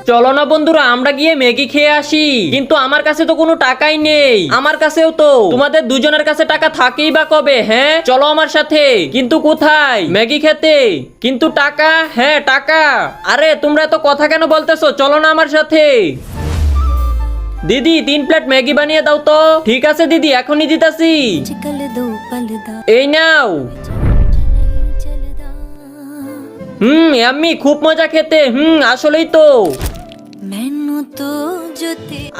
চলো না বন্ধুরা আমরা গিয়ে ম্যাগি খেয়ে আসি। কিন্তু আমার কাছে তো কোনো টাকাই নেই। আমার কাছেও তো তোমাদের দুজনের কাছে টাকা থাকেই বা কবে? হ্যাঁ চলো আমার সাথে। কিন্তু কোথায়? ম্যাগি খেতে। কিন্তু টাকা? হ্যাঁ টাকা। আরে তোমরা তো কথা কেন বলতেছো? চলো না আমার সাথে। দিদি 3 প্লেট ম্যাগি বানিয়ে দাও তো। ঠিক আছে দিদি এখনই দিতাছি। এই নাও। আম্মি খুব মজা খেতে। আসলেই তো।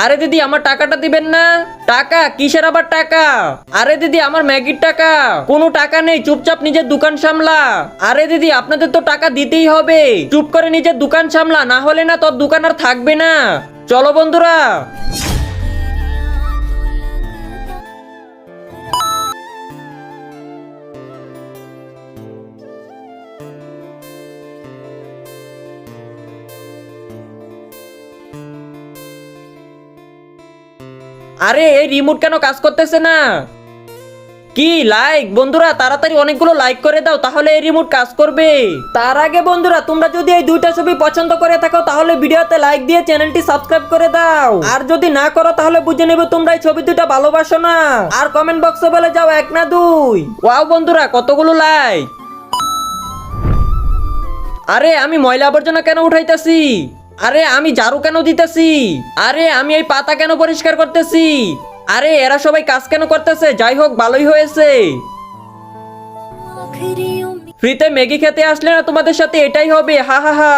আরে দিদি আমার টাকাটা দিবেন না? টাকা কিসের আবার টাকা? আরে দিদি আমার ম্যাগির টাকা। কোনো টাকা নেই, চুপচাপ নিজের দোকান সামলা। আরে দিদি আপনাদের তো টাকা দিতেই হবে। চুপ করে নিজের দোকান সামলা, না হলে না তোর দোকান আর থাকবে না। চলো বন্ধুরা। আরে এই রিমোট কেন কাজ করতেছে না? কি লাইক? বন্ধুরা তাড়াতাড়ি অনেকগুলো লাইক করে দাও, তাহলে এই রিমোট কাজ করবে। তার আগে বন্ধুরা তোমরা যদি এই দুইটা ছবি পছন্দ করে থাকো তাহলে ভিডিওতে লাইক দিয়ে চ্যানেলটি সাবস্ক্রাইব করে দাও। আর যদি না করো তাহলে বুঝে নেবে তোমরা এই ছবি দুইটা ভালোবাসো না। আর কমেন্ট বক্সে বলে যাও 1 না 2। ওয়াও বন্ধুরা কতগুলো লাইক। আরে আমি ময়লা আবর্জনা কেন উঠাইতেছি? আরে আমি ঝাড়ু কেন দিতেছি? আরে আমি এই পাতা কেন পরিষ্কার করতেছি? আরে এরা সবাই কাজ কেন করতেছে? যাই হোক ভালোই হয়েছে। ফ্রিতে ম্যাগি খেতে আসলে না তোমাদের সাথে এটাই হবে। হা হা হা।